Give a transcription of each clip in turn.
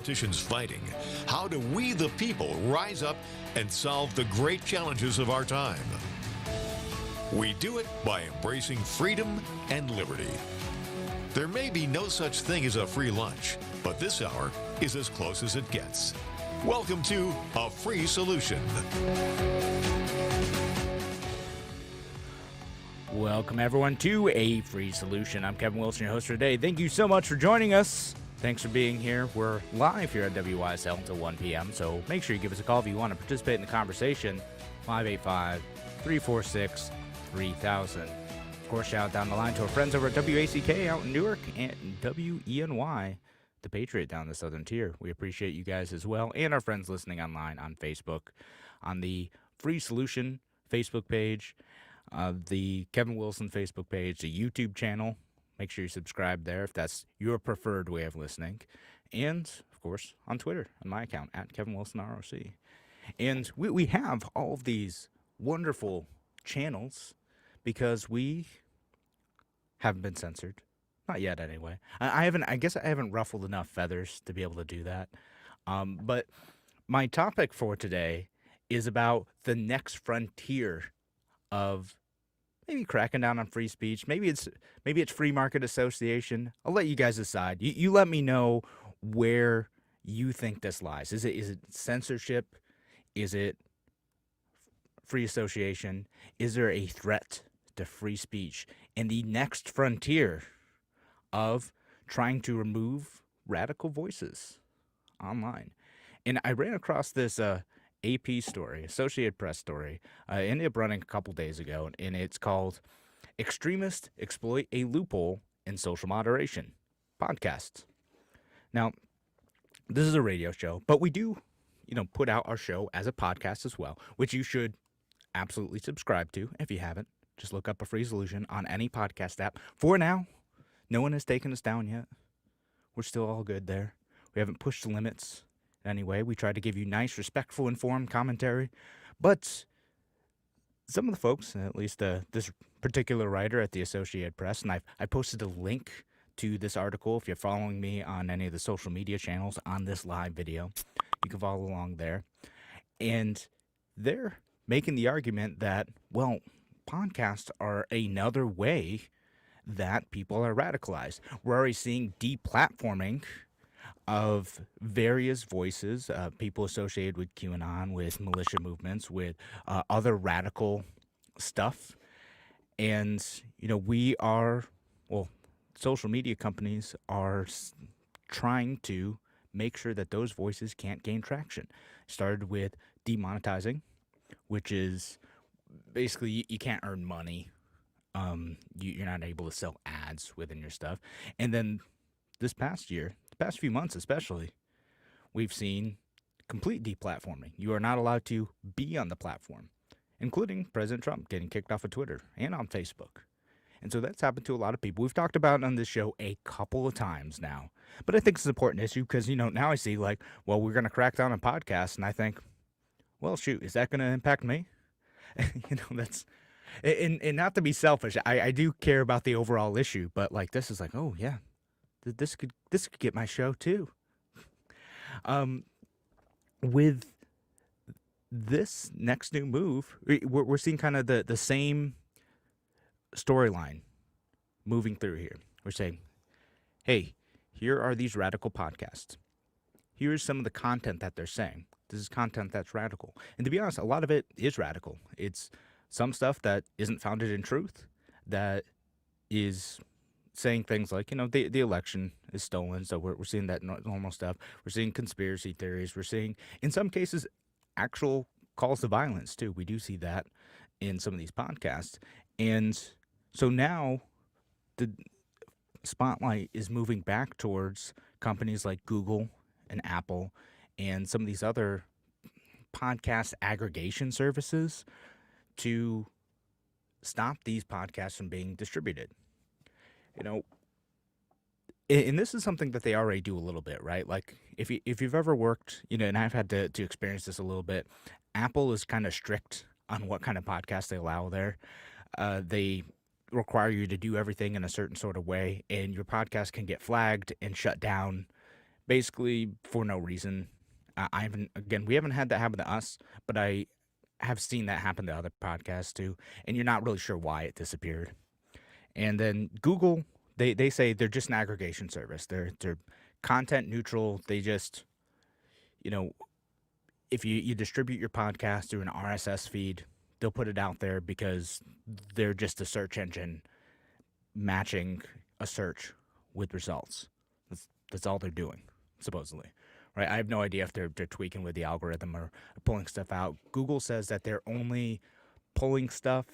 Politicians fighting. How do we, the people, rise up and solve the great challenges of our time? We do it by embracing freedom and liberty. There may be no such thing as a free lunch, but this hour is as close as it gets. Welcome to A Free Solution. Welcome, everyone, to A Free Solution. I'm Kevin Wilson, your host for today. Thank you so much for joining us. Thanks for being here. We're live here at WYSL until 1 p.m., so make sure you give us a call if you want to participate in the conversation. 585-346-3000. Of course, shout out down the line to our friends over at WACK out in Newark and WENY, the Patriot down the southern tier. We appreciate you guys as well, and our friends listening online on Facebook, on the Free Solution Facebook page, the Kevin Wilson Facebook page, the YouTube channel. Make sure you subscribe there if that's your preferred way of listening. And, of course, on Twitter, on my account, at Kevin Wilson ROC. And we have all of these wonderful channels because we haven't been censored. Not yet, anyway. I guess I haven't ruffled enough feathers to be able to do that. But my topic for today is about the next frontier of maybe cracking down on free speech. Maybe it's free market association. I'll let you guys decide. You let me know where you think this lies. Is it censorship? Is it free association? Is there a threat to free speech in the next frontier of trying to remove radical voices online? And I ran across this AP story, Associated Press story, ended up running a couple days ago, and it's called Extremists Exploit a Loophole in Social Moderation podcast. Now, this is a radio show, but we do, put out our show as a podcast as well, which you should absolutely subscribe to if you haven't. Just look up A Free Solution on any podcast app. For now, no one has taken us down yet. We're still all good there. We haven't pushed the limits. Anyway, we try to give you nice, respectful, informed commentary, but some of the folks, at least this particular writer at the Associated Press, and I posted a link to this article if you're following me on any of the social media channels on this live video. You can follow along there. And they're making the argument that, well, podcasts are another way that people are radicalized. We're already seeing deplatforming of various voices, people associated with QAnon, with militia movements, with other radical stuff. And, social media companies are trying to make sure that those voices can't gain traction. Started with demonetizing, which is basically you can't earn money. You're not able to sell ads within your stuff. And then this past few months especially, we've seen complete deplatforming. You are not allowed to be on the platform, including President Trump getting kicked off of Twitter and on Facebook. And so that's happened to a lot of people. We've talked about it on this show a couple of times now. But I think it's an important issue because, now I see we're going to crack down on podcasts. And I think, well, shoot, is that going to impact me? That's... And not to be selfish, I do care about the overall issue. But, this is oh, yeah. This could get my show too. With this next new move, we're seeing kind of the same storyline moving through here. We're saying, hey, here are these radical podcasts. Here's some of the content that they're saying. This is content that's radical. And to be honest, a lot of it is radical. It's some stuff that isn't founded in truth, that is saying things like, the election is stolen, so we're seeing that normal stuff. We're seeing conspiracy theories. We're seeing, in some cases, actual calls to violence, too. We do see that in some of these podcasts. And so now the spotlight is moving back towards companies like Google and Apple and some of these other podcast aggregation services to stop these podcasts from being distributed. And this is something that they already do a little bit, right? If you've ever worked, and I've had to experience this a little bit, Apple is kind of strict on what kind of podcasts they allow there. They require you to do everything in a certain sort of way, and your podcast can get flagged and shut down basically for no reason. I haven't, again, we haven't had that happen to us, but I have seen that happen to other podcasts too, and you're not really sure why it disappeared. And then Google, they say they're just an aggregation service. They're content neutral. They just, you know, if you distribute your podcast through an RSS feed, they'll put it out there because they're just a search engine matching a search with results. That's all they're doing, supposedly. Right? I have no idea if they're tweaking with the algorithm or pulling stuff out. Google says that they're only pulling stuff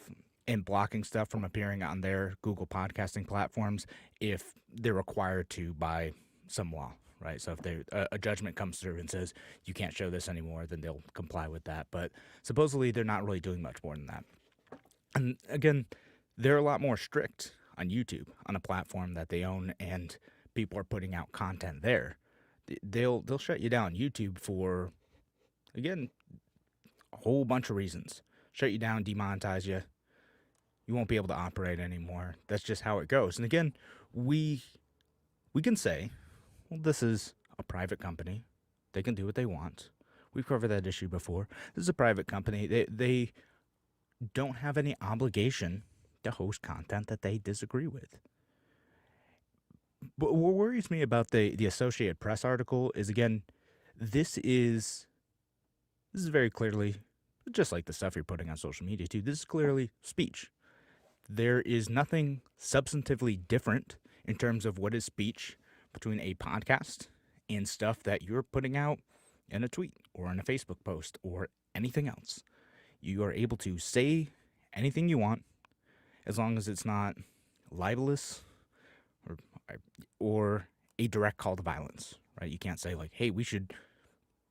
and blocking stuff from appearing on their Google podcasting platforms if they're required to by some law, right? So if a judgment comes through and says you can't show this anymore, then they'll comply with that. But supposedly they're not really doing much more than that. And again, they're a lot more strict on YouTube, on a platform that they own, and people are putting out content there. They'll shut you down YouTube for, again, a whole bunch of reasons. Shut you down, demonetize you. You won't be able to operate anymore. That's just how it goes. And again, we can say, well, this is a private company. They can do what they want. We've covered that issue before. This is a private company. They don't have any obligation to host content that they disagree with. But what worries me about the Associated Press article is, again, this is very clearly, just like the stuff you're putting on social media too, this is clearly speech. There is nothing substantively different in terms of what is speech between a podcast and stuff that you're putting out in a tweet or in a Facebook post or anything else. You are able to say anything you want as long as it's not libelous or a direct call to violence, right? You can't say like, hey, we should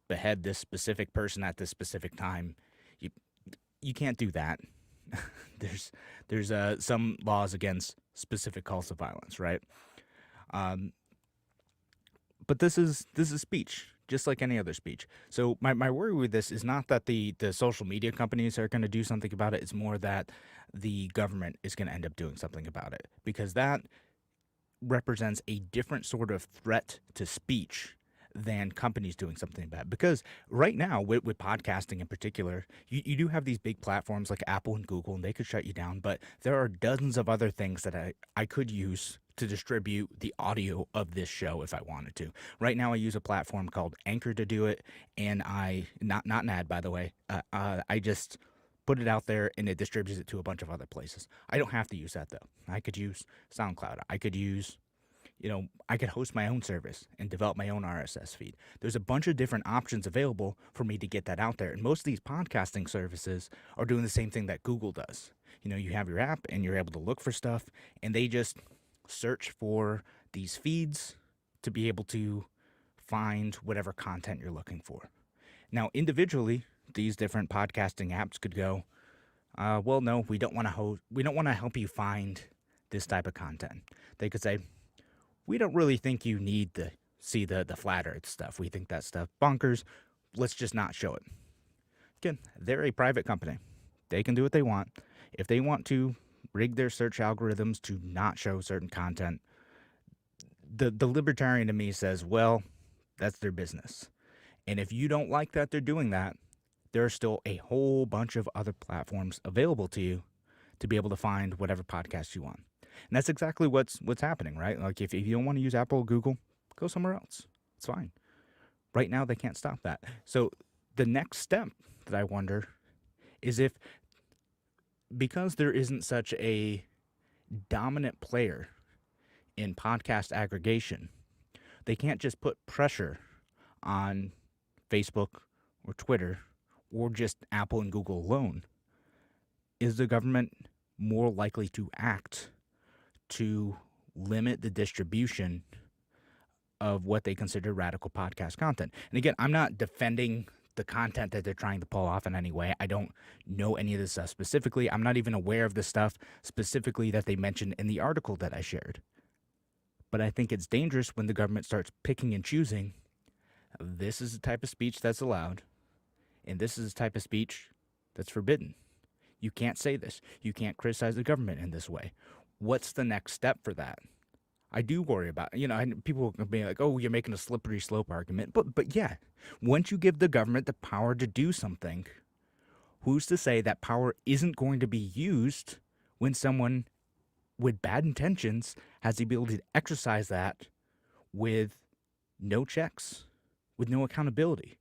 behead this specific person at this specific time. You can't do that. There's some laws against specific calls to violence, right? But this is speech, just like any other speech. So my worry with this is not that the social media companies are going to do something about it. It's more that the government is going to end up doing something about it, because that represents a different sort of threat to speech than companies doing something about it. Because right now, with podcasting in particular, you do have these big platforms like Apple and Google, and they could shut you down, but there are dozens of other things that I could use to distribute the audio of this show if I wanted to. Right now, I use a platform called Anchor to do it, and not an ad, by the way, I just put it out there and it distributes it to a bunch of other places. I don't have to use that, though. I could use SoundCloud. I could use, I could host my own service and develop my own RSS feed. There's a bunch of different options available for me to get that out there. And most of these podcasting services are doing the same thing that Google does. You have your app and you're able to look for stuff, and they just search for these feeds to be able to find whatever content you're looking for. Now, individually, these different podcasting apps could go, well, no, we don't want to help you find this type of content. They could say, we don't really think you need to see the flat earth stuff. We think that stuff bonkers. Let's just not show it. Again, they're a private company. They can do what they want. If they want to rig their search algorithms to not show certain content, the libertarian in me says, well, that's their business. And if you don't like that they're doing that, there are still a whole bunch of other platforms available to you to be able to find whatever podcast you want. And that's exactly what's happening, right? Like if you don't want to use Apple or Google, go somewhere else. It's fine. Right now, they can't stop that. So the next step that I wonder is if, because there isn't such a dominant player in podcast aggregation, they can't just put pressure on Facebook or Twitter or just Apple and Google alone. Is the government more likely to act to limit the distribution of what they consider radical podcast content? And again, I'm not defending the content that they're trying to pull off in any way. I don't know any of this stuff specifically. I'm not even aware of the stuff specifically that they mentioned in the article that I shared. But I think it's dangerous when the government starts picking and choosing. This is the type of speech that's allowed, and this is the type of speech that's forbidden. You can't say this. You can't criticize the government in this way. What's the next step for that? I do worry about, and people can be like, oh, you're making a slippery slope argument. But yeah, once you give the government the power to do something, who's to say that power isn't going to be used when someone with bad intentions has the ability to exercise that with no checks, with no accountability?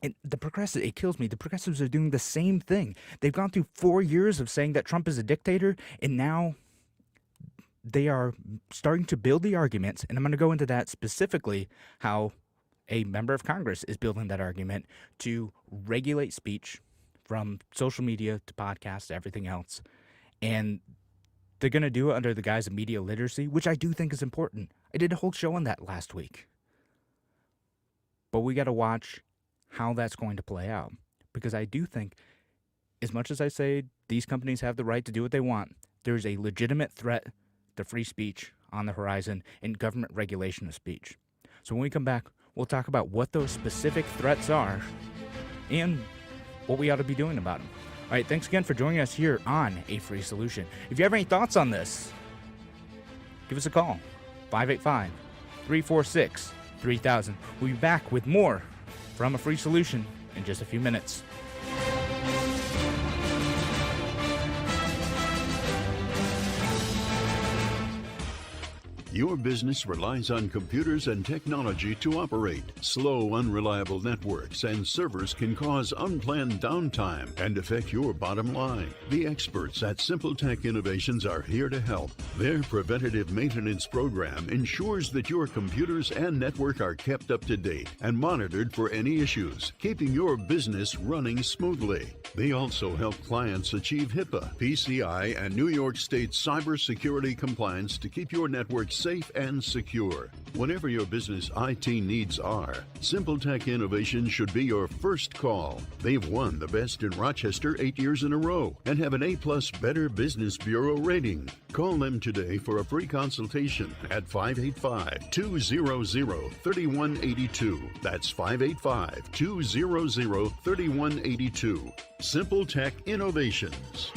And it kills me. The progressives are doing the same thing. They've gone through 4 years of saying that Trump is a dictator, and now they are starting to build the arguments, and I'm going to go into that specifically, how a member of Congress is building that argument to regulate speech from social media to podcasts to everything else. And they're going to do it under the guise of media literacy, which I do think is important. I did a whole show on that last week. But we got to watch how that's going to play out. Because I do think, as much as I say these companies have the right to do what they want, there's a legitimate threat to free speech on the horizon and government regulation of speech. So when we come back, we'll talk about what those specific threats are and what we ought to be doing about them. All right, thanks again for joining us here on A Free Solution. If you have any thoughts on this, give us a call, 585-346-3000. We'll be back with more from A Free Solution in just a few minutes. Your business relies on computers and technology to operate. Slow, unreliable networks and servers can cause unplanned downtime and affect your bottom line. The experts at SimpleTech Innovations are here to help. Their preventative maintenance program ensures that your computers and network are kept up to date and monitored for any issues, keeping your business running smoothly. They also help clients achieve HIPAA, PCI, and New York State cybersecurity compliance to keep your network safe and secure. Whatever your business IT needs are, SimpleTech Innovations should be your first call. They've won the Best in Rochester 8 years in a row and have an A+ Better Business Bureau rating. Call them today for a free consultation at 585-200-3182. That's 585-200-3182. SimpleTech Innovations.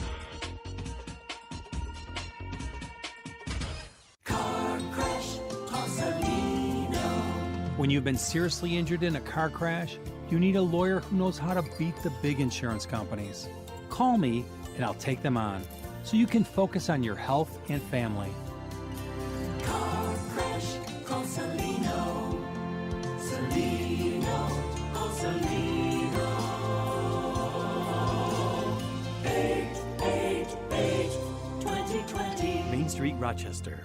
When you've been seriously injured in a car crash, you need a lawyer who knows how to beat the big insurance companies. Call me and I'll take them on so you can focus on your health and family. Car crash, call Salino. Salino, call Salino. 888-2020. Main Street, Rochester.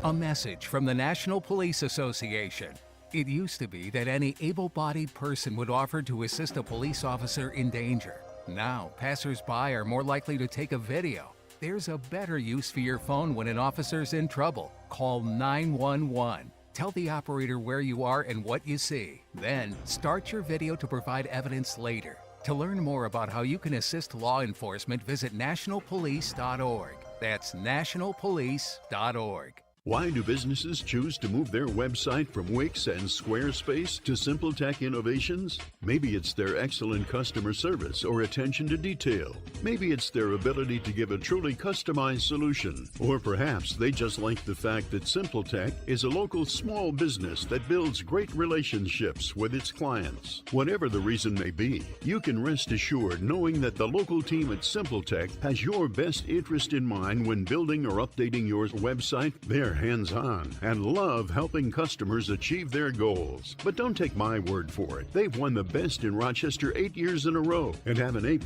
A message from the National Police Association. It used to be that any able-bodied person would offer to assist a police officer in danger. Now, passers-by are more likely to take a video. There's a better use for your phone when an officer's in trouble. Call 911. Tell the operator where you are and what you see. Then, start your video to provide evidence later. To learn more about how you can assist law enforcement, visit nationalpolice.org. That's nationalpolice.org. Why do businesses choose to move their website from Wix and Squarespace to SimpleTech Innovations? Maybe it's their excellent customer service or attention to detail. Maybe it's their ability to give a truly customized solution. Or perhaps they just like the fact that SimpleTech is a local small business that builds great relationships with its clients. Whatever the reason may be, you can rest assured knowing that the local team at SimpleTech has your best interest in mind when building or updating your website. They're hands-on and love helping customers achieve their goals. But don't take my word for it. They've won the Best in Rochester 8 years in a row and have an A+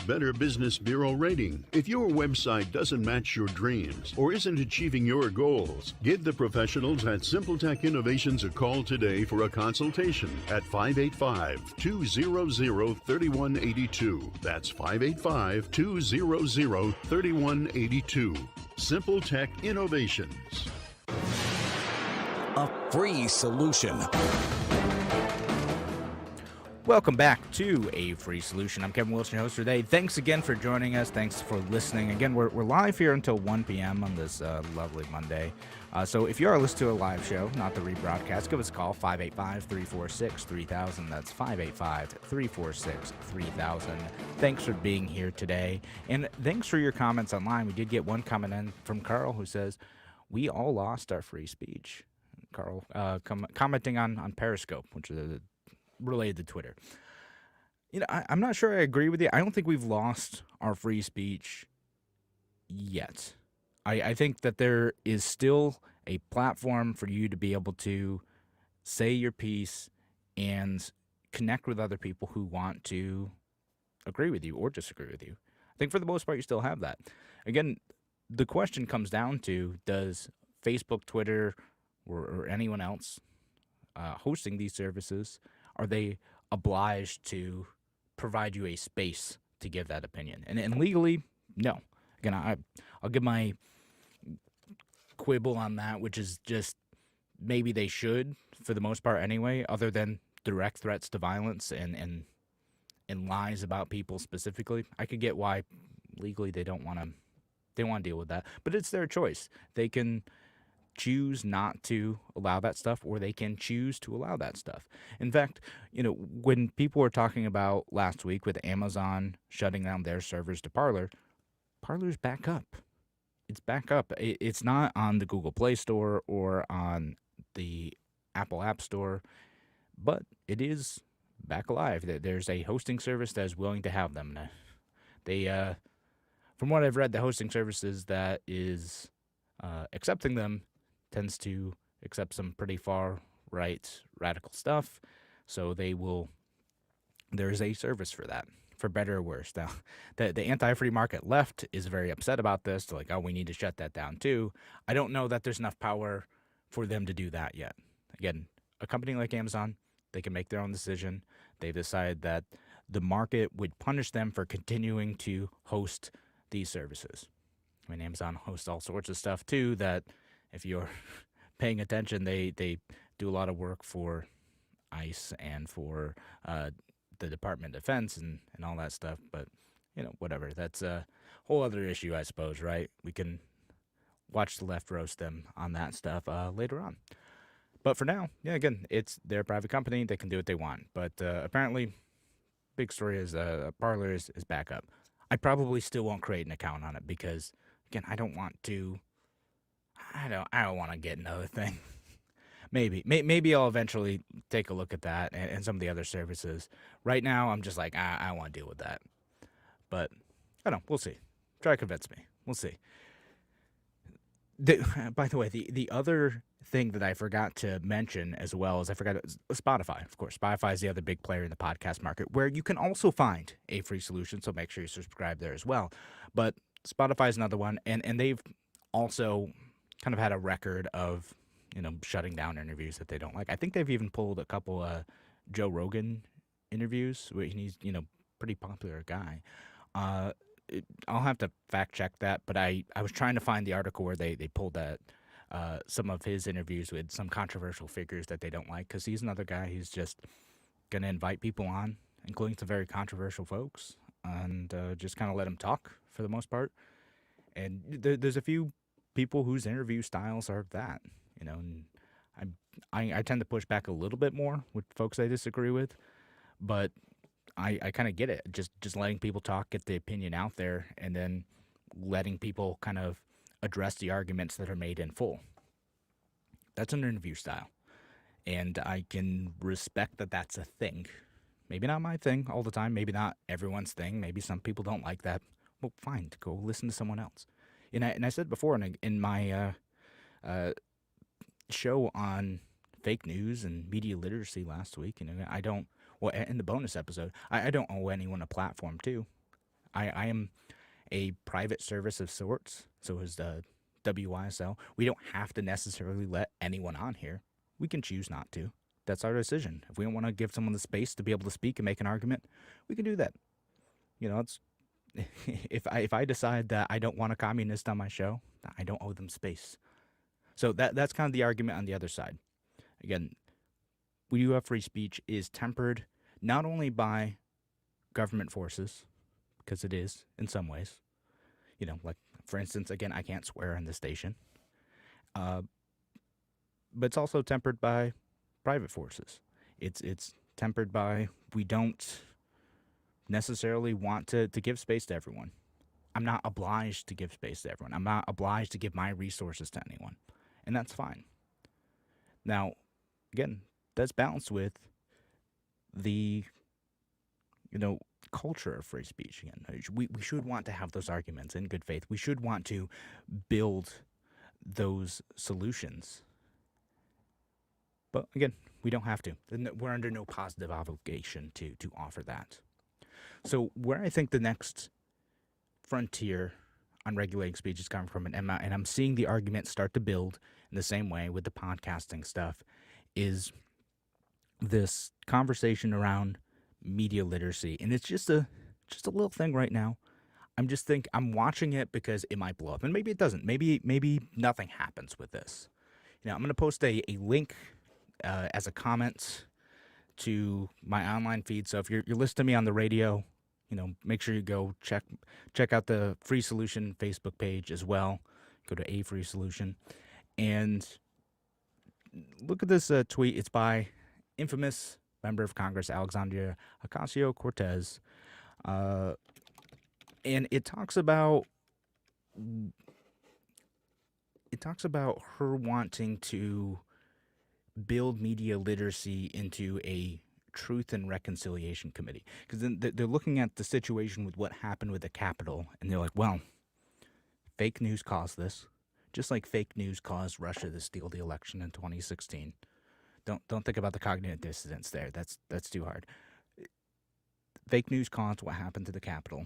Better Business Bureau rating. If your website doesn't match your dreams or isn't achieving your goals, give the professionals at SimpleTech Innovations a call today for a consultation at 585-200-3182. That's 585-200-3182. SimpleTech Innovations. A free solution. Welcome back to A Free Solution. I'm Kevin Wilson, your host today. Thanks again for joining us. Thanks for listening. Again, we're live here until 1 p.m. on this lovely Monday. So if you are listening to a live show, not the rebroadcast, give us a call, 585-346-3000. That's 585-346-3000. Thanks for being here today. And thanks for your comments online. We did get one comment in from Carl who says, we all lost our free speech. Carl commenting on Periscope, which is related to Twitter. I'm not sure I agree with you. I don't think we've lost our free speech yet. I think that there is still a platform for you to be able to say your piece and connect with other people who want to agree with you or disagree with you. I think for the most part, you still have that. Again, the question comes down to, does Facebook, Twitter, or anyone else hosting these services, are they obliged to provide you a space to give that opinion? And legally, no. Again, I'll give my quibble on that, which is just maybe they should, for the most part anyway, other than direct threats to violence and lies about people specifically. I could get why legally they don't want to deal with that, but it's their choice. They can choose not to allow that stuff, or they can choose to allow that stuff. In fact, when people were talking about last week with Amazon shutting down their servers to Parler, Parler's back up. It's back up. It's not on the Google Play Store or on the Apple App Store, but it is back alive. There's a hosting service that is willing to have them. They, from what I've read, the hosting services that is accepting them tends to accept some pretty far right radical stuff. So there's a service for that, for better or worse. Now, the anti-free market left is very upset about this. They're like, oh, we need to shut that down too. I don't know that there's enough power for them to do that yet. Again, a company like Amazon, they can make their own decision. They've decided that the market would punish them for continuing to host these services. I mean, Amazon hosts all sorts of stuff too that, if you're paying attention, they do a lot of work for ICE and for the Department of Defense and all that stuff. But, whatever. That's a whole other issue, I suppose, right? We can watch the left roast them on that stuff later on. But for now, again, it's their private company. They can do what they want. But apparently, big story is Parler is back up. I probably still won't create an account on it because, again, I don't want to get another thing. Maybe I'll eventually take a look at that and some of the other services. Right now, I'm just like, I don't want to deal with that. But, I don't know. We'll see. Try to convince me. We'll see. By the way, the other thing that I forgot to mention as well is Spotify. Of course, Spotify is the other big player in the podcast market where you can also find a free solution, so make sure you subscribe there as well. But Spotify is another one, and they've also kind of had a record of, shutting down interviews that they don't like. I think they've even pulled a couple Joe Rogan interviews where he's, pretty popular guy. I'll have to fact check that, but I was trying to find the article where they pulled that some of his interviews with some controversial figures that they don't like, because he's another guy who's just going to invite people on, including some very controversial folks, and just kind of let them talk for the most part. And there's a few people whose interview styles are that, and I tend to push back a little bit more with folks I disagree with, but I kind of get it. Just letting people talk, get the opinion out there, and then letting people kind of address the arguments that are made in full. That's an interview style, and I can respect that that's a thing. Maybe not my thing all the time. Maybe not everyone's thing. Maybe some people don't like that. Well, fine, go listen to someone else. And I said before in my show on fake news and media literacy last week, in the bonus episode, I don't owe anyone a platform too. I am a private service of sorts, so is WYSL. We don't have to necessarily let anyone on here. We can choose not to. That's our decision. If we don't want to give someone the space to be able to speak and make an argument, we can do that. It's if I decide that I don't want a communist on my show, I don't owe them space. So that's kind of the argument on the other side. Again, we do have free speech is tempered not only by government forces, because it is in some ways, like, for instance, again, I can't swear on the station, but it's also tempered by private forces. It's tempered by, we don't necessarily want to give space to everyone. I'm not obliged to give space to everyone. I'm not obliged to give my resources to anyone, and that's fine. Now, again, that's balanced with the culture of free speech. Again, we should want to have those arguments in good faith. We should want to build those solutions. But again, we don't have to. We're under no positive obligation to offer that. So where I think the next frontier on regulating speech is coming from, and I'm seeing the argument start to build in the same way with the podcasting stuff, is this conversation around media literacy. And it's just a little thing right now. I'm watching it because it might blow up, and maybe it doesn't. Maybe nothing happens with this. I'm going to post a link as a comment to my online feed. So if you're listening to me on the radio, make sure you go check out the Free Solution Facebook page as well. Go to A Free Solution and look at this tweet. It's by infamous member of Congress Alexandria Ocasio-Cortez, and it talks about her wanting to build media literacy into a Truth and Reconciliation Committee, because then they're looking at the situation with what happened with the Capitol, and they're like, well, fake news caused this, just like fake news caused Russia to steal the election in 2016. Don't think about the cognitive dissonance there. That's too hard. Fake news caused what happened to the Capitol,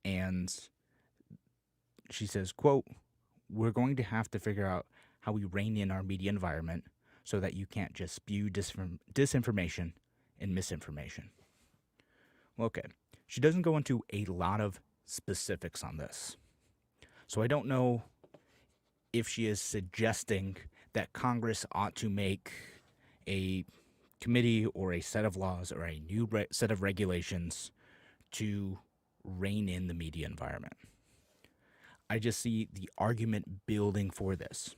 and she says, quote, "We're going to have to figure out how we rein in our media environment so that you can't just spew disinformation and misinformation." Well, okay. She doesn't go into a lot of specifics on this. So I don't know if she is suggesting that Congress ought to make a committee or a set of laws or a new set of regulations to rein in the media environment. I just see the argument building for this.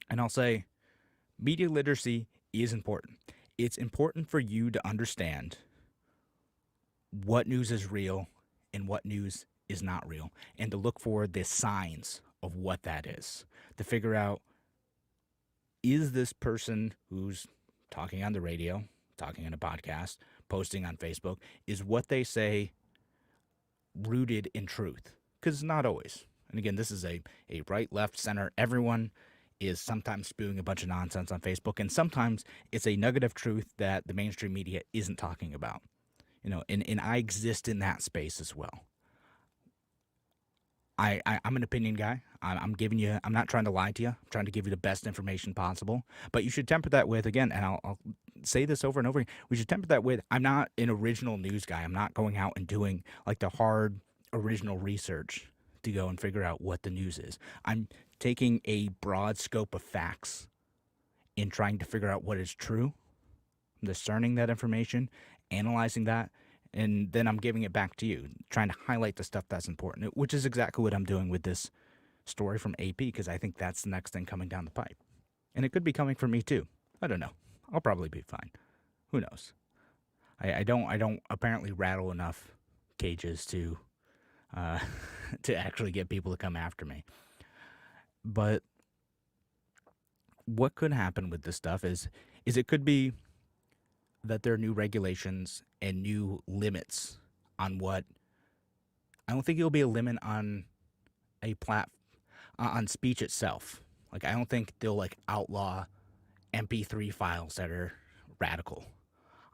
And I'll say, media literacy is important. It's important for you to understand what news is real and what news is not real, and to look for the signs of what that is, to figure out, is this person who's talking on the radio, talking on a podcast, posting on Facebook, is what they say rooted in truth? Because it's not always. And again, this is a right, left, center. Everyone is sometimes spewing a bunch of nonsense on Facebook, and sometimes it's a nugget of truth that the mainstream media isn't talking about. And I exist in that space as well. I'm an opinion guy. I'm not trying to lie to you. I'm trying to give you the best information possible. But you should temper that with, again, and I'll say this over and over again, we should temper that with, I'm not an original news guy. I'm not going out and doing like the hard original research to go and figure out what the news is. I'm taking a broad scope of facts and trying to figure out what is true, discerning that information, analyzing that, and then I'm giving it back to you, trying to highlight the stuff that's important, which is exactly what I'm doing with this story from AP, because I think that's the next thing coming down the pipe. And it could be coming from me too. I don't know. I'll probably be fine. Who knows? I don't apparently rattle enough cages to to actually get people to come after me. But what could happen with this stuff is it could be that there are new regulations and new limits on what. I don't think it'll be a limit on on speech itself. Like, I don't think they'll like outlaw MP3 files that are radical.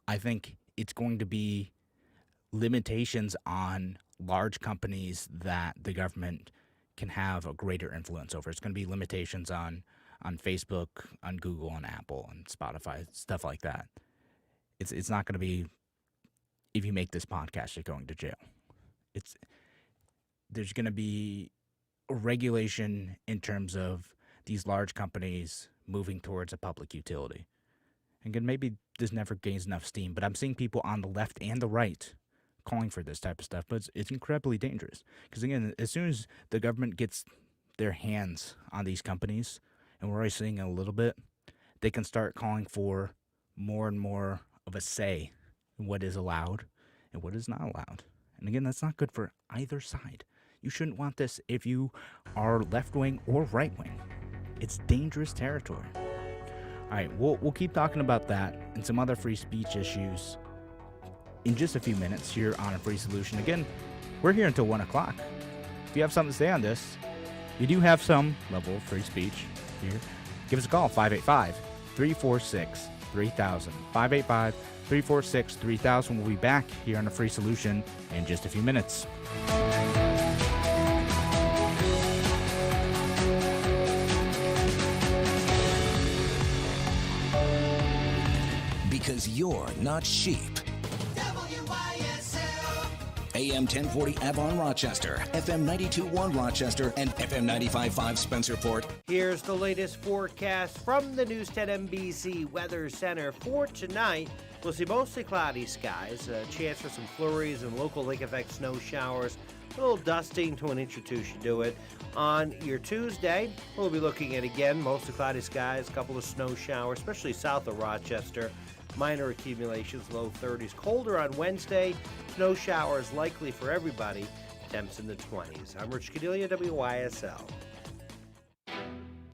I think it's going to be limitations on large companies that the government can have a greater influence over. It's going to be limitations on Facebook, on Google, on Apple, on Spotify, stuff like that. It's not going to be, if you make this podcast, you're going to jail. There's going to be a regulation in terms of these large companies moving towards a public utility. And again, maybe this never gains enough steam, but I'm seeing people on the left and the right calling for this type of stuff, but it's incredibly dangerous. Because again, as soon as the government gets their hands on these companies, and we're already seeing it a little bit, they can start calling for more and more of a say in what is allowed and what is not allowed. And again, that's not good for either side. You shouldn't want this if you are left-wing or right-wing. It's dangerous territory. All right, we'll keep talking about that and some other free speech issues in just a few minutes here on A Free Solution. Again, we're here until 1 o'clock. If you have something to say on this, you do have some level of free speech here, give us a call, 585-346-3000. 585-346-3000. We'll be back here on A Free Solution in just a few minutes. Because you're not sheep. AM 1040 Avon Rochester, FM 92.1 Rochester, and FM 95.5 Spencerport. Here's the latest forecast from the News 10 NBC Weather Center for tonight. We'll see mostly cloudy skies, a chance for some flurries and local lake effect snow showers. A little dusting to an inch or two should do it. On your Tuesday, we'll be looking at, again, mostly cloudy skies, a couple of snow showers, especially south of Rochester. Minor accumulations, low 30s. Colder on Wednesday. Snow showers likely for everybody. Temps in the 20s. I'm Rich Cadelia, WYSL.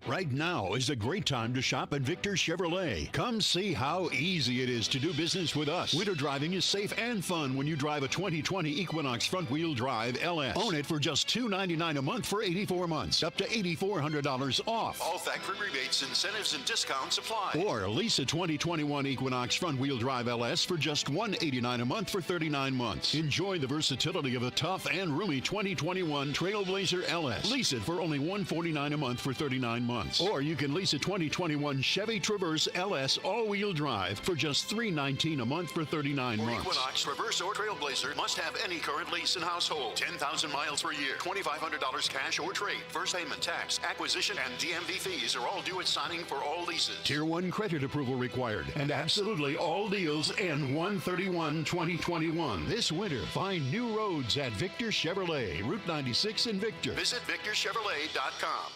Right now is a great time to shop at Victor Chevrolet. Come see how easy it is to do business with us. Winter driving is safe and fun when you drive a 2020 Equinox front-wheel drive LS. Own it for just $299 a month for 84 months, up to $8,400 off. All factory rebates, incentives, and discounts apply. Or lease a 2021 Equinox front-wheel drive LS for just $189 a month for 39 months. Enjoy the versatility of a tough and roomy 2021 Trailblazer LS. Lease it for only $149 a month for 39 months. Or you can lease a 2021 Chevy Traverse LS all-wheel drive for just $319 a month for 39 For months. Equinox, Traverse, or Trailblazer, must have any current lease in household. 10,000 miles per year, $2,500 cash or trade. First payment, tax, acquisition, and DMV fees are all due at signing for all leases. Tier 1 credit approval required. And absolutely all deals end 1/31/2021. This winter, find new roads at Victor Chevrolet, Route 96 in Victor. Visit VictorChevrolet.com.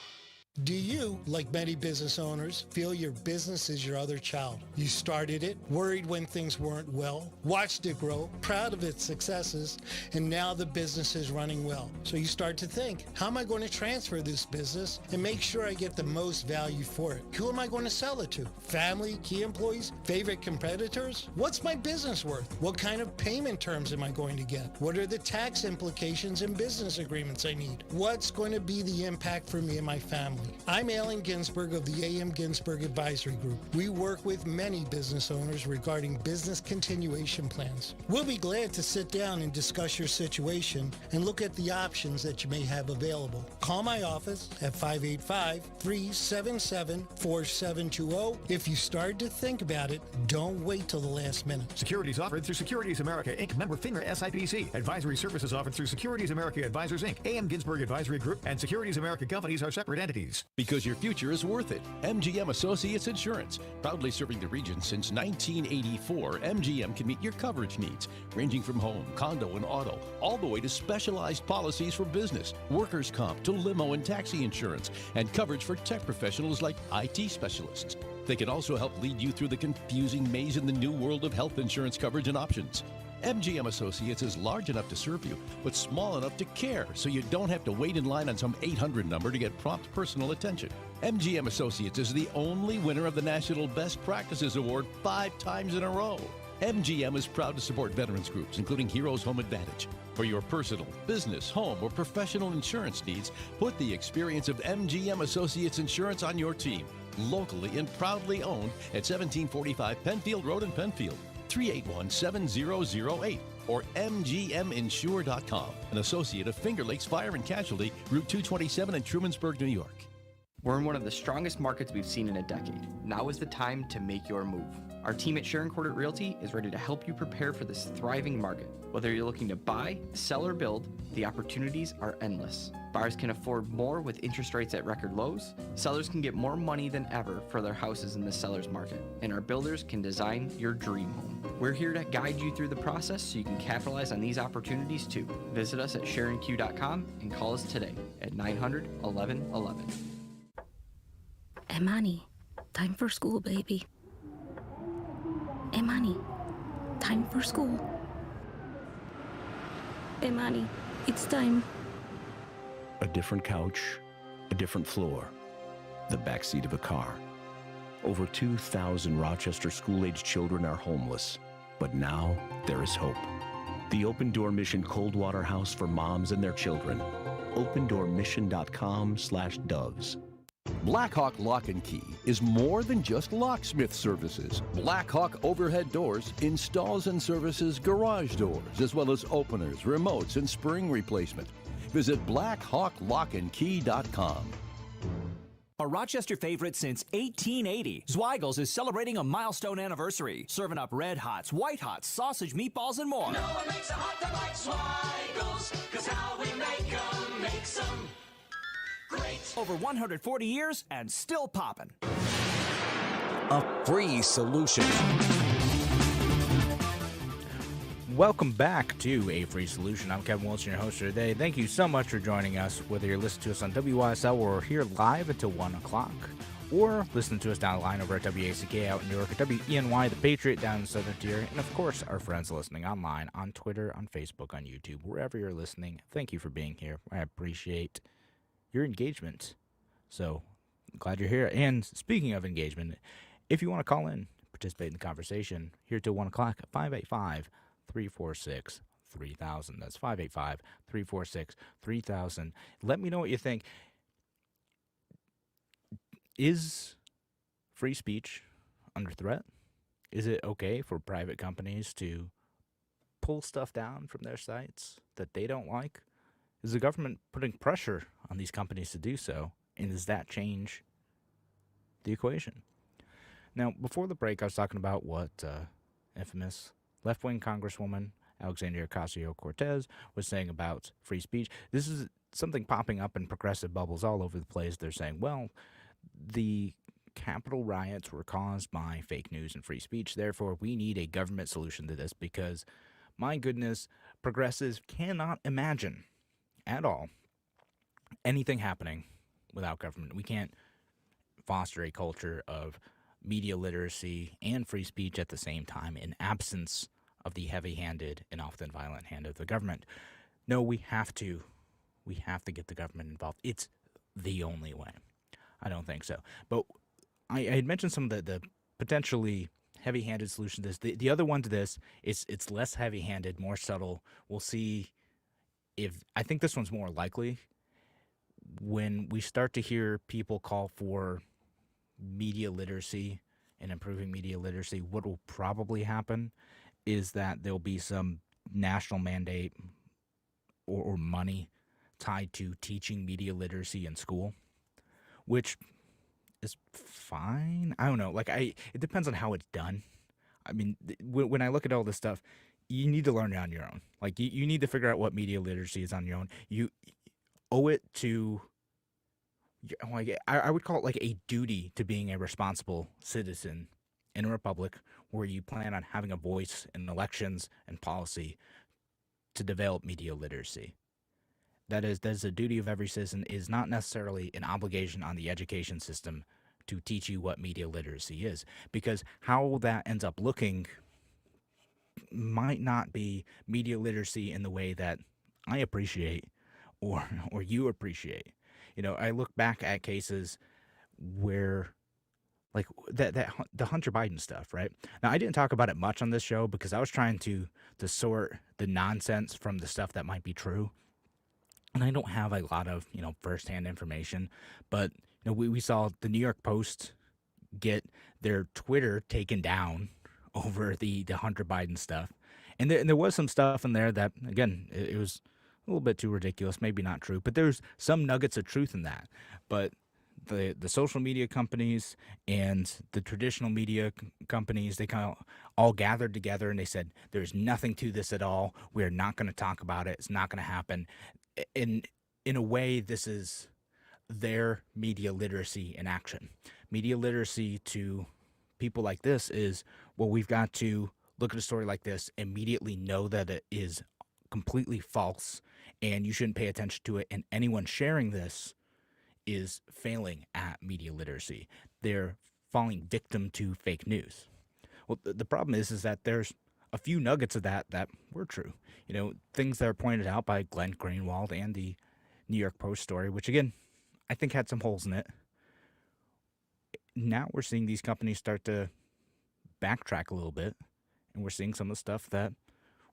Do you, like many business owners, feel your business is your other child? You started it, worried when things weren't well, watched it grow, proud of its successes, and now the business is running well. So you start to think, how am I going to transfer this business and make sure I get the most value for it? Who am I going to sell it to? Family, key employees, favorite competitors? What's my business worth? What kind of payment terms am I going to get? What are the tax implications and business agreements I need? What's going to be the impact for me and my family? I'm Alan Ginsberg of the A.M. Ginsberg Advisory Group. We work with many business owners regarding business continuation plans. We'll be glad to sit down and discuss your situation and look at the options that you may have available. Call my office at 585-377-4720. If you start to think about it, don't wait till the last minute. Securities offered through Securities America, Inc., member FINRA SIPC. Advisory services offered through Securities America Advisors, Inc., A.M. Ginsberg Advisory Group, and Securities America Companies are separate entities. Because your future is worth it. MGM Associates Insurance. Proudly serving the region since 1984, MGM can meet your coverage needs, ranging from home, condo, and auto, all the way to specialized policies for business, workers' comp, to limo and taxi insurance, and coverage for tech professionals like IT specialists. They can also help lead you through the confusing maze in the new world of health insurance coverage and options. MGM Associates is large enough to serve you, but small enough to care, so you don't have to wait in line on some 800 number to get prompt personal attention. MGM Associates is the only winner of the National Best Practices Award 5 times in a row. MGM is proud to support veterans groups, including Heroes Home Advantage. For your personal, business, home, or professional insurance needs, put the experience of MGM Associates Insurance on your team. Locally and proudly owned at 1745 Penfield Road in Penfield. 381-7008 or mgminsure.com, an associate of Finger Lakes Fire and Casualty, Route 227 in Trumansburg, New York. We're in one of the strongest markets we've seen in a decade. Now is the time to make your move. Our team at Sharon Corbett Realty is ready to help you prepare for this thriving market. Whether you're looking to buy, sell, or build, the opportunities are endless. Buyers can afford more with interest rates at record lows. Sellers can get more money than ever for their houses in the seller's market. And our builders can design your dream home. We're here to guide you through the process so you can capitalize on these opportunities too. Visit us at SharonQ.com and call us today at 900-1111. Emani, time for school, baby. Emani, time for school. Imani, it's time. A different couch, a different floor, the backseat of a car. Over 2,000 Rochester school-aged children are homeless, but now there is hope. The Open Door Mission Coldwater House for moms and their children. opendoormission.com/doves. Blackhawk Lock and Key is more than just locksmith services. Blackhawk Overhead Doors installs and services garage doors, as well as openers, remotes, and spring replacement. Visit blackhawklockandkey.com. A Rochester favorite since 1880, Zweigel's is celebrating a milestone anniversary, serving up red hots, white hots, sausage, meatballs, and more. No one makes a hot dog like Zweigel's, 'cause how we make 'em makes 'em great. Over 140 years and still popping. A free solution. Welcome back to A Free Solution. I'm Kevin Wilson, your host for today. Thank you so much for joining us, whether you're listening to us on WYSL or here live until 1 o'clock, or listening to us down the line over at WACK out in New York, at WENY, The Patriot down in the Southern Tier, and of course, our friends listening online on Twitter, on Facebook, on YouTube, wherever you're listening. Thank you for being here. I appreciate your engagement. So, glad you're here. And speaking of engagement, if you want to call in, participate in the conversation, here till 1 o'clock, 585-346-3000. That's 585-346-3000. Let me know what you think. Is free speech under threat? Is it okay for private companies to pull stuff down from their sites that they don't like? Is the government putting pressure on these companies to do so? And does that change the equation? Now, before the break, I was talking about what infamous left-wing Congresswoman Alexandria Ocasio-Cortez was saying about free speech. This is something popping up in progressive bubbles all over the place. They're saying, well, the Capitol riots were caused by fake news and free speech. Therefore, we need a government solution to this because, my goodness, progressives cannot imagine at all anything happening without government. We can't foster a culture of media literacy and free speech at the same time in absence of the heavy-handed and often violent hand of the government. No, we have to get the government involved. It's the only way. I don't think so. But I had mentioned some of the potentially heavy-handed solutions to this. The other one to this is it's less heavy-handed, more subtle. We'll see if I think this one's more likely when we start to hear people call for media literacy and improving media literacy. What will probably happen is that there'll be some national mandate or money tied to teaching media literacy in school, which is fine. I don't know. It depends on how it's done. I mean, when I look at all this stuff, you need to learn it on your own. You need to figure out what media literacy is on your own. You owe it to, I would call it a duty to being a responsible citizen in a republic where you plan on having a voice in elections and policy to develop media literacy. That is a duty of every citizen. It is not necessarily an obligation on the education system to teach you what media literacy is, because how that ends up looking might not be media literacy in the way that I appreciate or you appreciate. I look back at cases where the Hunter Biden stuff, right? Now, I didn't talk about it much on this show because I was trying to sort the nonsense from the stuff that might be true. And I don't have a lot of, firsthand information, but we saw the New York Post get their Twitter taken down over the Hunter Biden stuff. And there was some stuff in there that, again, it was a little bit too ridiculous, maybe not true, but there's some nuggets of truth in that. But the social media companies and the traditional media companies, they kind of all gathered together and they said, there's nothing to this at all. We're not going to talk about it. It's not going to happen. In a way, this is their media literacy in action. Media literacy to people like this is, well, we've got to look at a story like this, immediately know that it is completely false and you shouldn't pay attention to it, and anyone sharing this is failing at media literacy. They're falling victim to fake news. Well, the problem is that there's a few nuggets of that were true. Things that are pointed out by Glenn Greenwald and the New York Post story, which again, I think had some holes in it. Now we're seeing these companies start to backtrack a little bit, and we're seeing some of the stuff that,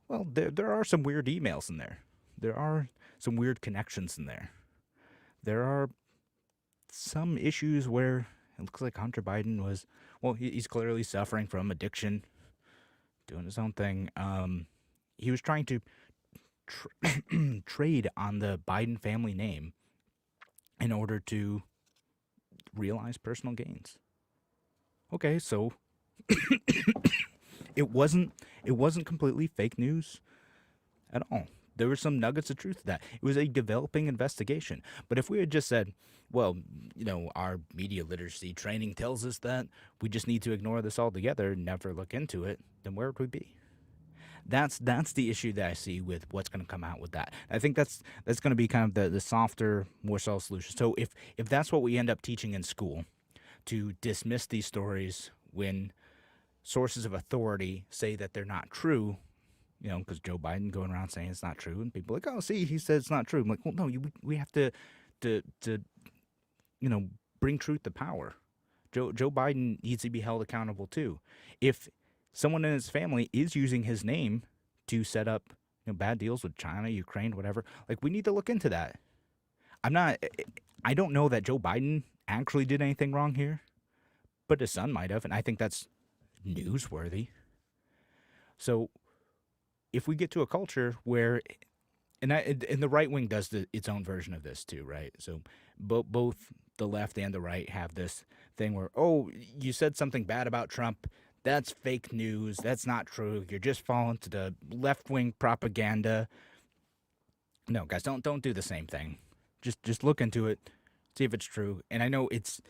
well, there are some weird emails in there. There are some weird connections in there. There are some issues where it looks like Hunter Biden was, well, he's clearly suffering from addiction, doing his own thing. He was trying to trade on the Biden family name in order to realize personal gains. Okay, so it wasn't completely fake news at all. There were some nuggets of truth to that. It was a developing investigation. But if we had just said, well, our media literacy training tells us that we just need to ignore this altogether and never look into it, then where would we be? That's the issue that I see with what's going to come out with that. I think that's going to be kind of the softer, more subtle solution. So if that's what we end up teaching in school, to dismiss these stories when sources of authority say that they're not true, because Joe Biden going around saying it's not true, and people are like, oh, see, he said it's not true. I'm like, well, no, we have to bring truth to power. Joe Biden needs to be held accountable too. If someone in his family is using his name to set up bad deals with China, Ukraine, whatever, like, we need to look into that. I don't know that Joe Biden actually did anything wrong here, but his son might have, and I think that's newsworthy. So if we get to a culture where, and the right wing does its own version of this too, right? So both the left and the right have this thing where, oh, you said something bad about Trump, that's fake news, that's not true, you're just falling to the left wing propaganda. No, guys, don't do the same thing. Just look into it, see if it's true. And I know it's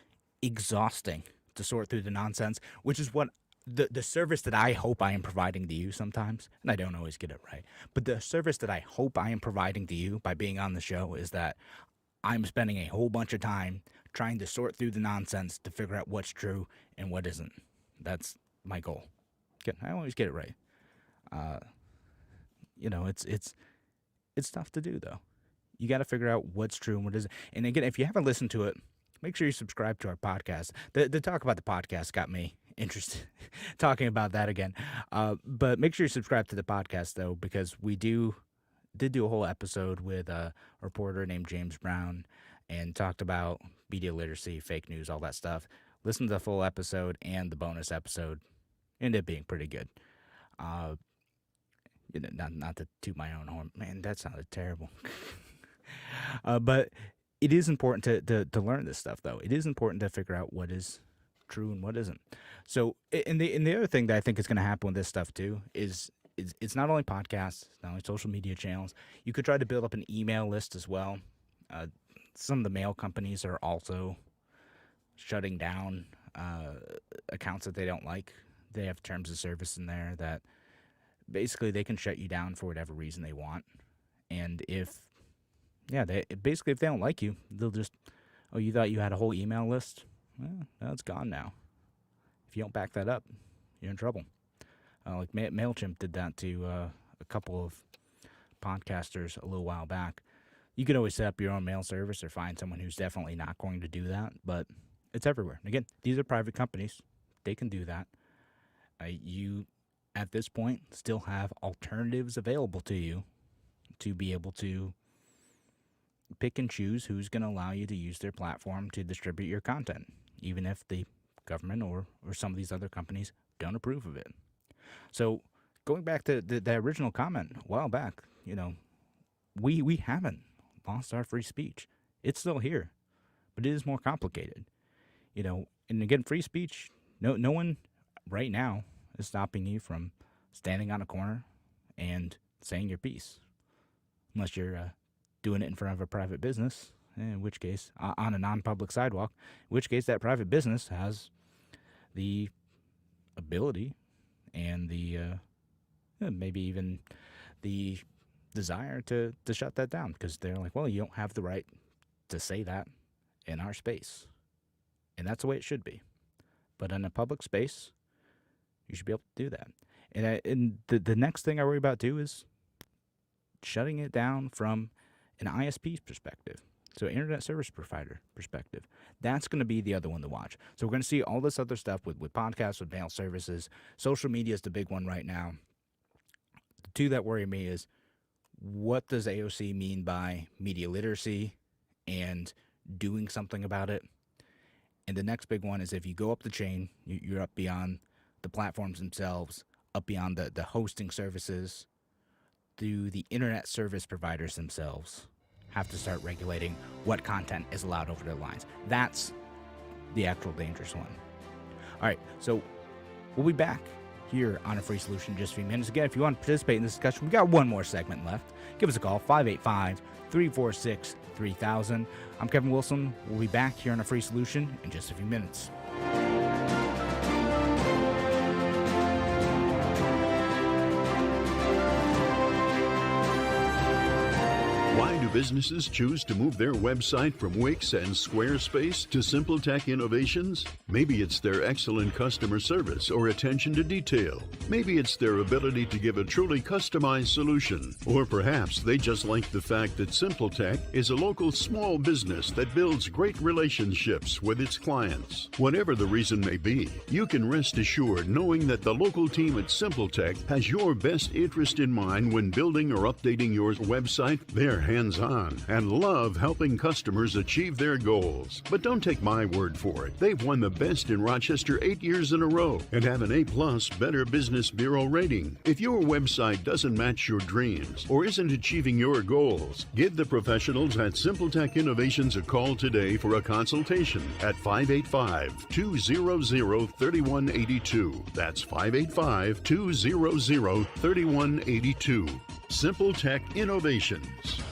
exhausting to sort through the nonsense, which is what the service that I hope I am providing to you sometimes, and I don't always get it right, but the service that I hope I am providing to you by being on the show is that I'm spending a whole bunch of time trying to sort through the nonsense to figure out what's true and what isn't. That's my goal. I always get it right. It's tough to do, though. You got to figure out what's true and what isn't. And again, if you haven't listened to it, make sure you subscribe to our podcast. The talk about the podcast got me interested talking about that again. But make sure you subscribe to the podcast, though, because we did do a whole episode with a reporter named James Brown and talked about media literacy, fake news, all that stuff. Listen to the full episode and the bonus episode. Ended up being pretty good. Not to toot my own horn. Man, that sounded terrible. But it is important to learn this stuff, though. It is important to figure out what is true and what isn't. So, and the other thing that I think is going to happen with this stuff, too, is it's not only podcasts, it's not only social media channels. You could try to build up an email list as well. Some of the mail companies are also shutting down accounts that they don't like. They have terms of service in there that basically they can shut you down for whatever reason they want. And if they don't like you, they'll just, oh, you thought you had a whole email list? Well, no, it's gone now. If you don't back that up, you're in trouble. Like MailChimp did that to a couple of podcasters a little while back. You could always set up your own mail service or find someone who's definitely not going to do that, but it's everywhere. And again, these are private companies. They can do that. You, at this point, still have alternatives available to you to be able to pick and choose who's going to allow you to use their platform to distribute your content, even if the government or some of these other companies don't approve of it. So going back to the original comment a while back, we haven't lost our free speech. It's still here, but it is more complicated. And again, free speech, no one right now is stopping you from standing on a corner and saying your piece, unless you're doing it in front of a private business, in which case, on a non-public sidewalk, in which case that private business has the ability and the maybe even the desire to shut that down, because they're like, well, you don't have the right to say that in our space. And that's the way it should be. But in a public space, you should be able to do that. And the next thing I worry about too is shutting it down from an ISP's perspective. So internet service provider perspective. That's going to be the other one to watch. So we're going to see all this other stuff with podcasts, with mail services. Social media is the big one right now. The two that worry me is, what does AOC mean by media literacy and doing something about it? And the next big one is, if you go up the chain, you're up beyond the platforms themselves, up beyond the hosting services, do the internet service providers themselves have to start regulating what content is allowed over their lines? That's the actual dangerous one. All right, so we'll be back here on A Free Solution in just a few minutes. Again, if you want to participate in this discussion, we've got one more segment left. Give us a call, 585-346-3000. I'm Kevin Wilson. We'll be back here on A Free Solution in just a few minutes. Why do businesses choose to move their website from Wix and Squarespace to SimpleTech Innovations? Maybe it's their excellent customer service or attention to detail. Maybe it's their ability to give a truly customized solution. Or perhaps they just like the fact that SimpleTech is a local small business that builds great relationships with its clients. Whatever the reason may be, you can rest assured knowing that the local team at SimpleTech has your best interest in mind when building or updating your website. They're hands-on and love helping customers achieve their goals. But don't take my word for it. They've won the best in Rochester 8 years in a row and have an A+ Better Business Bureau rating. If your website doesn't match your dreams or isn't achieving your goals, give the professionals at SimpleTech Innovations a call today for a consultation at 585-200-3182. That's 585-200-3182. SimpleTech Innovations.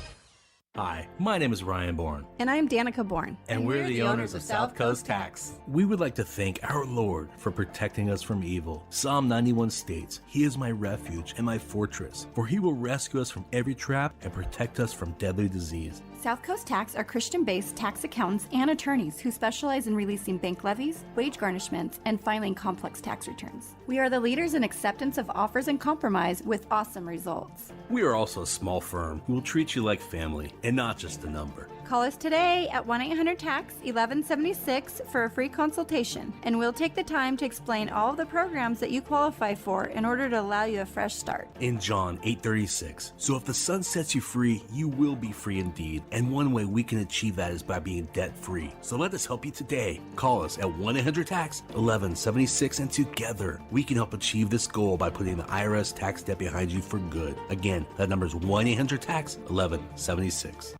Hi, my name is Ryan Bourne. And I'm Danica Bourne. And we're the owners of South Coast Tax. We would like to thank our Lord for protecting us from evil. Psalm 91 states, "He is my refuge and my fortress, for he will rescue us from every trap and protect us from deadly disease." South Coast Tax are Christian-based tax accountants and attorneys who specialize in releasing bank levies, wage garnishments, and filing complex tax returns. We are the leaders in acceptance of offers and compromise with awesome results. We are also a small firm who will treat you like family and not just a number. Call us today at 1-800-TAX-1176 for a free consultation, and we'll take the time to explain all of the programs that you qualify for in order to allow you a fresh start. In John 8:36, so if the Son sets you free, you will be free indeed. And one way we can achieve that is by being debt-free. So let us help you today. Call us at 1-800-TAX-1176, and together we can help achieve this goal by putting the IRS tax debt behind you for good. Again, that number is 1-800-TAX-1176.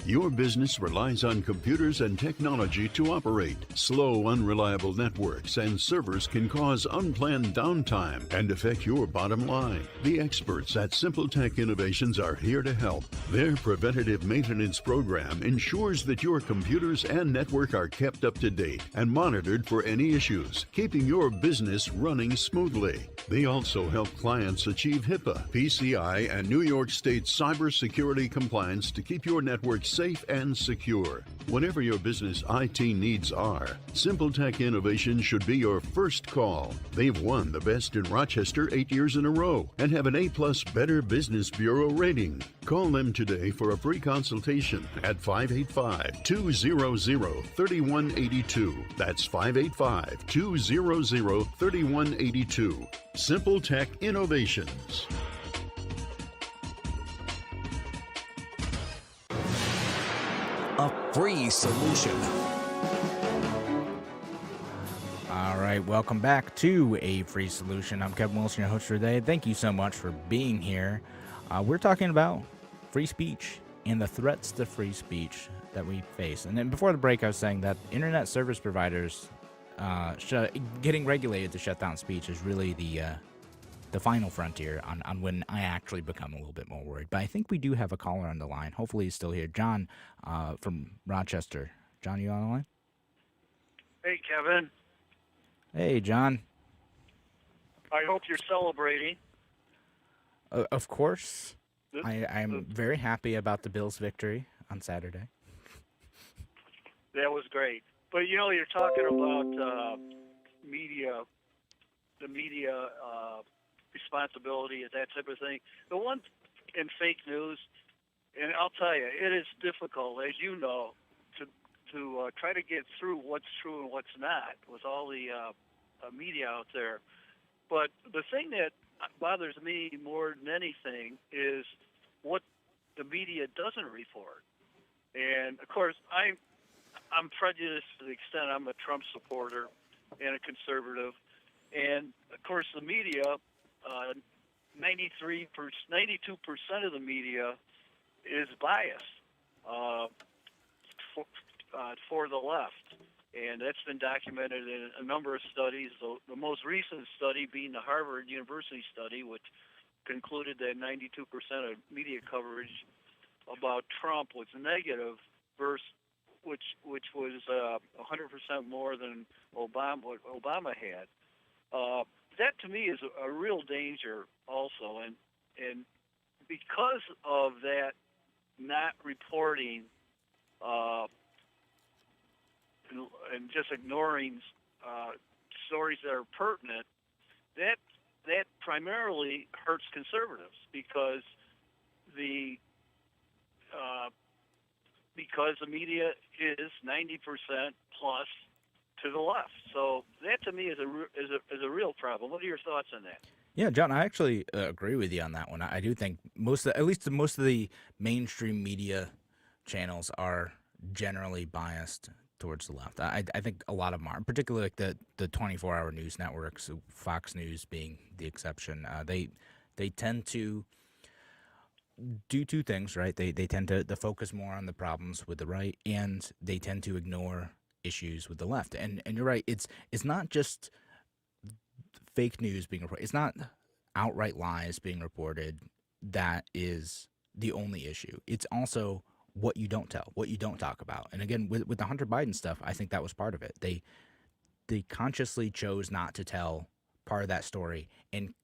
Your business relies on computers and technology to operate. Slow, unreliable networks and servers can cause unplanned downtime and affect your bottom line. The experts at SimpleTech Innovations are here to help. Their preventative maintenance program ensures that your computers and network are kept up to date and monitored for any issues, keeping your business running smoothly. They also help clients achieve HIPAA, PCI, and New York State cybersecurity compliance to keep your network safe and secure. Whatever your business IT needs are, SimpleTech Innovations should be your first call. They've won the best in Rochester 8 years in a row and have an A+ Better Business Bureau rating. Call them today for a free consultation at 585-200-3182. That's 585-200-3182. SimpleTech Innovations. A free solution. All right, welcome back to A Free Solution. I'm Kevin Wilson, your host for today. Thank you so much for being here. We're talking about free speech and the threats to free speech that we face. And then before the break, I was saying that internet service providers getting regulated to shut down speech is really the final frontier on when I actually become a little bit more worried. But I think we do have a caller on the line. Hopefully he's still here. John from Rochester. John, you on the line? Hey, Kevin. Hey, John. I hope you're celebrating. Of course. I'm very happy about the Bills' victory on Saturday. That was great. But, you know, you're talking about media, the media responsibility and that type of thing. The one in fake news, and I'll tell you, it is difficult, as you know, to try to get through what's true and what's not with all the media out there. But the thing that bothers me more than anything is what the media doesn't report. And of course, I'm prejudiced to the extent I'm a Trump supporter and a conservative. And of course, the media, 92% of the media is biased for the left. And that's been documented in a number of studies. The most recent study being the Harvard University study, which concluded that 92% of media coverage about Trump was negative, versus which was 100% more than what Obama had. That to me is a real danger also, and because of that not reporting and just ignoring stories that are pertinent, that primarily hurts conservatives because the media is 90% plus to the left. So that to me is a real problem. What are your thoughts on that? Yeah, John, I actually agree with you on that one. I do think most of the mainstream media channels are generally biased towards the left. I think a lot of them are, particularly like the 24-hour news networks, Fox News being the exception. They tend to do two things, right? They tend to focus more on the problems with the right, and they tend to ignore issues with the left. And you're right, it's not just fake news being reported. It's not outright lies being reported that is the only issue. It's also what you don't tell, what you don't talk about. And again, with the Hunter Biden stuff, I think that was part of it. They consciously chose not to tell part of that story and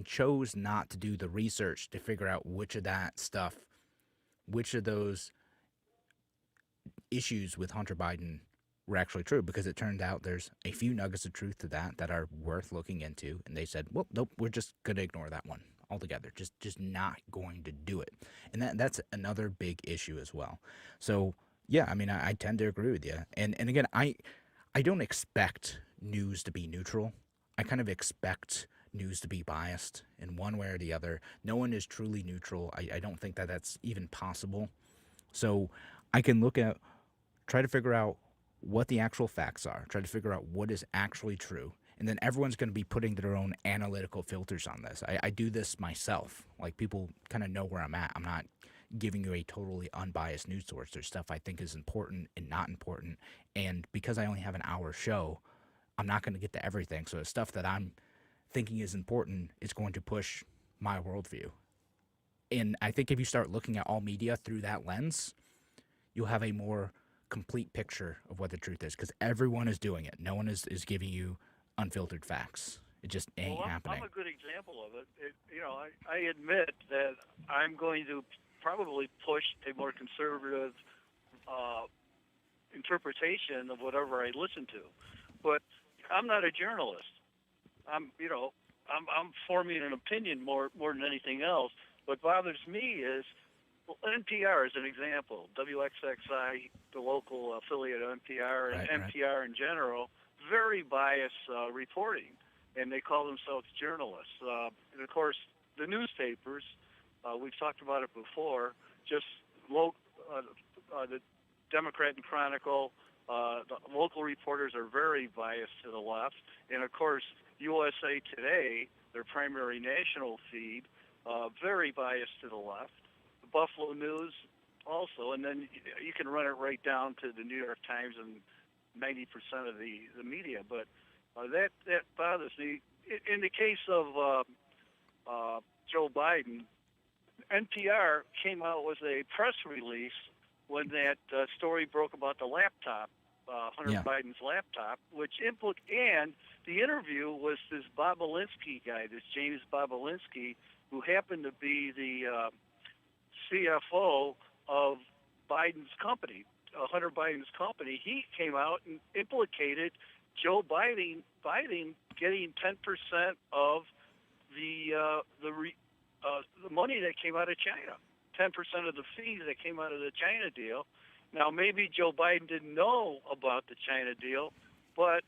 chose not to do the research to figure out which of those issues with Hunter Biden were actually true, because it turned out there's a few nuggets of truth to that are worth looking into. And they said, well, nope, we're just going to ignore that one altogether. Just not going to do it. And that's another big issue as well. So, yeah, I mean, I tend to agree with you. And again, I don't expect news to be neutral. I kind of expect news to be biased in one way or the other. No one is truly neutral. I don't think that that's even possible. So I can try to figure out what the actual facts are, try to figure out what is actually true, and then everyone's going to be putting their own analytical filters on this. I do this myself. Like, people kind of know where I'm at. I'm not giving you a totally unbiased news source. There's stuff I think is important and not important, and because I only have an hour show, I'm not going to get to everything. So the stuff that I'm thinking is important is going to push my worldview. And I think if you start looking at all media through that lens, you'll have a more complete picture of what the truth is, because everyone is doing it. No one is giving you unfiltered facts. It just ain't happening. I'm a good example of it. I admit that I'm going to probably push a more conservative interpretation of whatever I listen to, but I'm not a journalist. I'm forming an opinion more than anything else. What bothers me is, well, NPR is an example. WXXI, the local affiliate of NPR, and NPR in general, very biased reporting, and they call themselves journalists. And of course, the newspapers, we've talked about it before, just the Democrat and Chronicle, the local reporters are very biased to the left. And of course, USA Today, their primary national feed, very biased to the left. The Buffalo News also, and then you can run it right down to the New York Times and 90% of the media. But that bothers me. In the case of Joe Biden, NPR came out with a press release when that story broke about the laptop, Hunter Biden's laptop, and the interview was this Bobulinski guy, this James Bobulinski, who happened to be the CFO of Biden's company, Hunter Biden's company. He came out and implicated Joe Biden getting 10% of the money that came out of China, 10% of the fees that came out of the China deal. Now, maybe Joe Biden didn't know about the China deal, but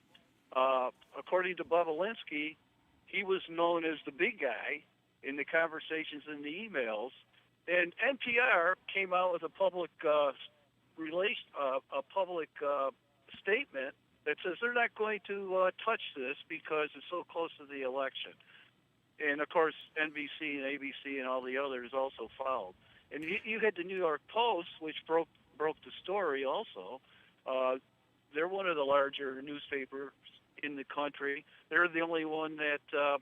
according to Bobulinski, he was known as the big guy in the conversations and the emails. And NPR came out with a public statement that says they're not going to touch this because it's so close to the election. And, of course, NBC and ABC and all the others also followed. And you had the New York Post, which broke the story also. They're one of the larger newspapers in the country. They're the only one that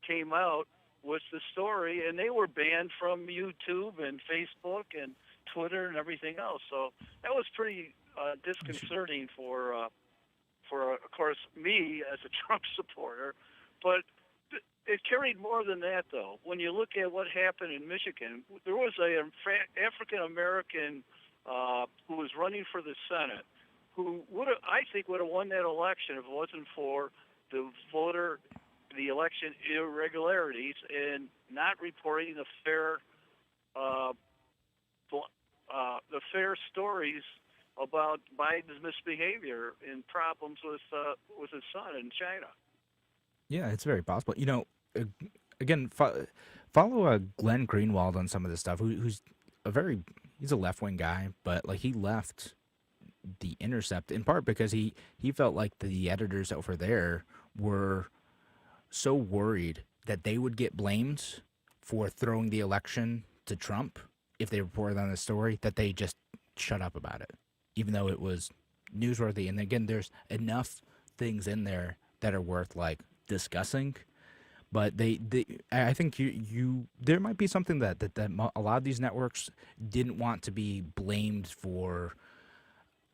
came out with the story, and they were banned from YouTube and Facebook and Twitter and everything else. So that was pretty disconcerting for, of course, me as a Trump supporter. But it carried more than that, though. When you look at what happened in Michigan, there was an African-American who was running for the Senate who I think would have won that election if it wasn't for the election irregularities and not reporting the fair stories about Biden's misbehavior and problems with his son in China. Yeah, it's very possible. You know, again, follow Glenn Greenwald on some of this stuff. He's a left-wing guy, but like he left The Intercept in part because he felt like the editors over there were so worried that they would get blamed for throwing the election to Trump if they reported on the story that they just shut up about it, even though it was newsworthy. And again, there's enough things in there that are worth like discussing, but I think there might be something that a lot of these networks didn't want to be blamed for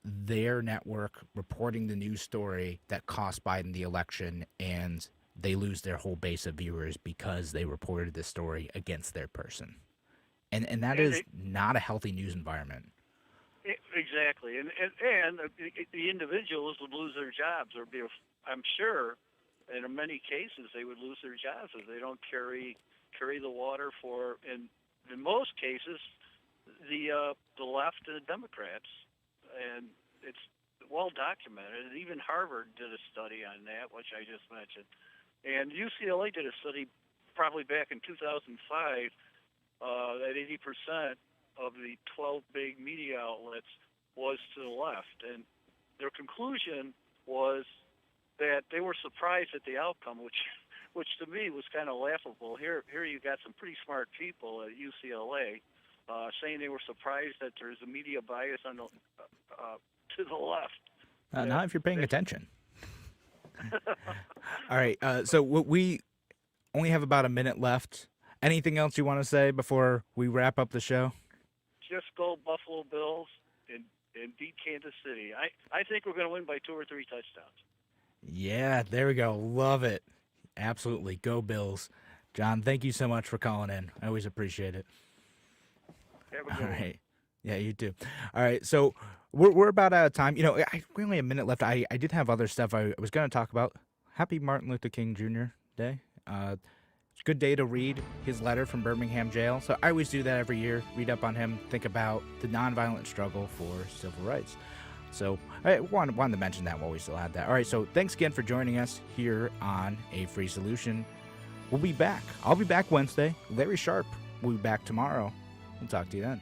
their network reporting the news story that cost Biden the election, and they lose their whole base of viewers because they reported this story against their person. And that is not a healthy news environment. Exactly. And the individuals would lose their jobs, or I'm sure, and in many cases, they would lose their jobs if they don't carry the water for, in most cases, the left and the Democrats. And it's well documented. And even Harvard did a study on that, which I just mentioned. And UCLA did a study probably back in 2005 that 80% of the 12 big media outlets was to the left. And their conclusion was that they were surprised at the outcome, which to me was kind of laughable. Here you got some pretty smart people at UCLA saying they were surprised that there's a media bias on the to the left. Not if you're paying attention. All right, so we only have about a minute left. Anything else you want to say before we wrap up the show? Just go Buffalo Bills and beat Kansas City. I think we're going to win by 2 or 3 touchdowns. Yeah, there we go. Love it. Absolutely. Go Bills. John, thank you so much for calling in. I always appreciate it. Have a good All one. right. Yeah, you too. All right, so we're about out of time. You know, we only have a minute left. I did have other stuff I was going to talk about. Happy Martin Luther King Jr. Day. It's a good day to read his letter from Birmingham jail. So I always do that every year, read up on him, think about the nonviolent struggle for civil rights. So I wanted to mention that while we still had that. All right, so thanks again for joining us here on A Free Solution. We'll be back. I'll be back Wednesday. Larry Sharp will be back tomorrow. We'll talk to you then.